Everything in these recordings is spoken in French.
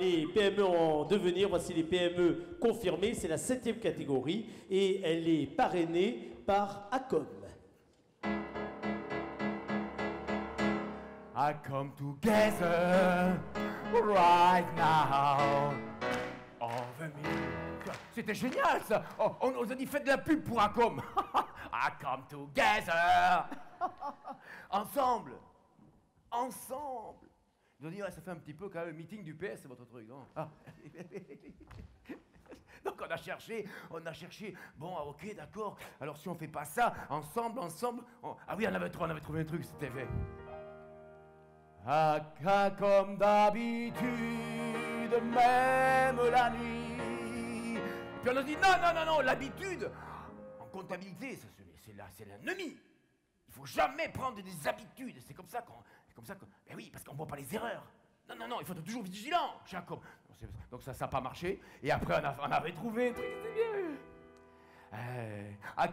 les PME en devenir, voici les PME confirmées. C'est la 7e catégorie et elle est parrainée par Acom. I come together right now over me. C'était génial ça. Oh, on nous a dit faites de la pub pour Acom. I come together. Ensemble. Ensemble. Ils ont dit ouais, ça fait un petit peu quand même meeting du PS, c'est votre truc, non? Ah. Donc on a cherché, bon ok d'accord, alors si on fait pas ça, ensemble, ah oui on avait trouvé un truc, c'était fait. Comme d'habitude, même la nuit. Puis on a dit non, l'habitude, en comptabilité, c'est l'ennemi. Il faut jamais prendre des habitudes, c'est comme ça qu'on... Ben oui, parce qu'on voit pas les erreurs. Non, il faut être toujours vigilant, Jacob. Donc ça n'a pas marché, et après on avait trouvé un truc, c'était bien.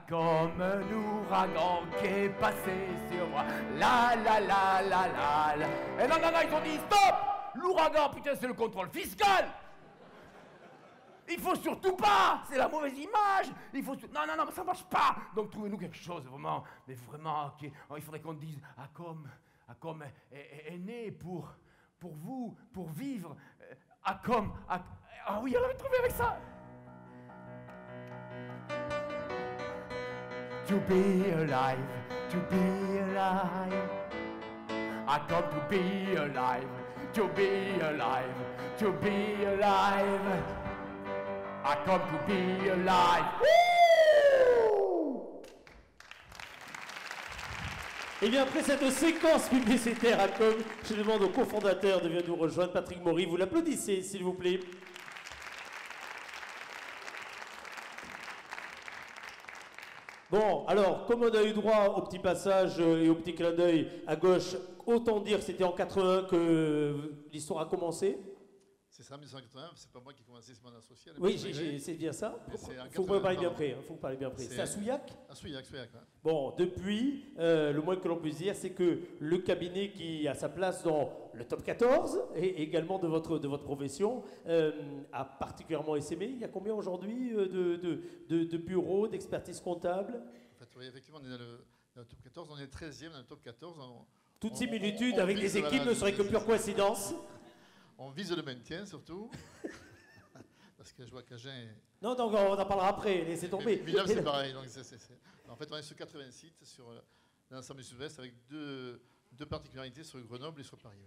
Comme un ouragan qui est passé sur moi. La. Et non, ils ont dit stop. L'ouragan, putain, c'est le contrôle fiscal. Il faut surtout pas. C'est la mauvaise image. Il faut non, mais ça marche pas. Donc trouvez-nous quelque chose vraiment, mais vraiment, okay. Il faudrait qu'on dise Acom est né pour vous, pour vivre. Acom. Ah oui, on avait trouvé avec ça. To be alive, to be alive. I come to be alive, to be alive, to be alive. I come to be alive. Woo! Et bien après cette séquence publicitaire Acom, je demande au cofondateur de venir nous rejoindre, Patrick Maury. Vous l'applaudissez, s'il vous plaît. Bon, alors, comme on a eu droit au petit passage et au petit clin d'œil à gauche, autant dire que c'était en 81 que l'histoire a commencé. C'est ça, 1980, c'est pas moi qui ai commencé, c'est mon associé. Oui, c'est bien ça. Il faut que vous parliez bien près. C'est à Souillac. À Souillac, ouais. Bon, depuis, le moins que l'on puisse dire, c'est que le cabinet qui a sa place dans le top 14 et également de votre profession a particulièrement essaimé. Il y a combien aujourd'hui de bureaux d'expertise comptable? En fait, oui, effectivement, on est dans le top 14, on est 13e dans le top 14. Toute similitude avec les équipes ne serait que pure coïncidence. On vise le maintien surtout. Parce que je vois qu'Agen est... Non, donc on en parlera après, laissez tomber. Villeneuve, c'est pareil. Donc en fait, on est sur 80 sites sur l'ensemble du Sud-Ouest avec deux particularités sur Grenoble et sur Paris.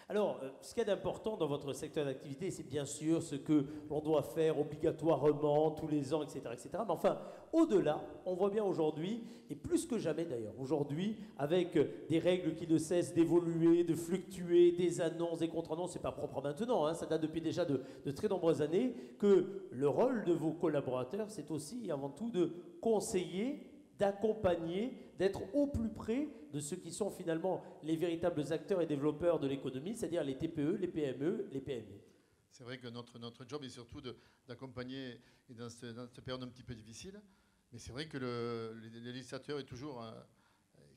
Alors, ce qu'il y a d'important dans votre secteur d'activité, c'est bien sûr ce que l'on doit faire obligatoirement tous les ans, etc. etc. Mais enfin, au-delà, on voit bien aujourd'hui, et plus que jamais d'ailleurs, aujourd'hui, avec des règles qui ne cessent d'évoluer, de fluctuer, des annonces, des contre-annonces, c'est pas propre à maintenant, hein, ça date depuis déjà de très nombreuses années, que le rôle de vos collaborateurs, c'est aussi et avant tout de conseiller, d'accompagner, d'être au plus près de ceux qui sont finalement les véritables acteurs et développeurs de l'économie, c'est-à-dire les TPE, les PME, les PME. C'est vrai que notre job est surtout d'accompagner et dans cette période un petit peu difficile, mais c'est vrai que le législateur est toujours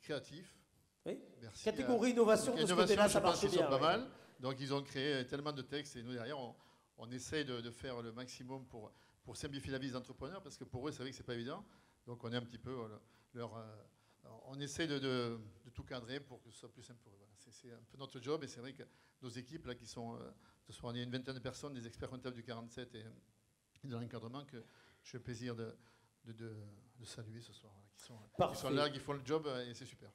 créatif. Oui. Merci. Catégorie innovation, de ce côté-là, ça marche bien. Pas mal. Donc ils ont créé tellement de textes et nous derrière, on essaye de faire le maximum pour simplifier la vie des entrepreneurs, parce que pour eux, c'est vrai que c'est pas évident. Donc on est un petit peu on essaie de tout cadrer pour que ce soit plus simple pour eux. Voilà. C'est un peu notre job et c'est vrai que nos équipes là qui sont, ce soir on est une vingtaine de personnes, des experts comptables du 47 et de l'encadrement que j'ai le plaisir de saluer ce soir, voilà, qui sont là, qui font le job et c'est super.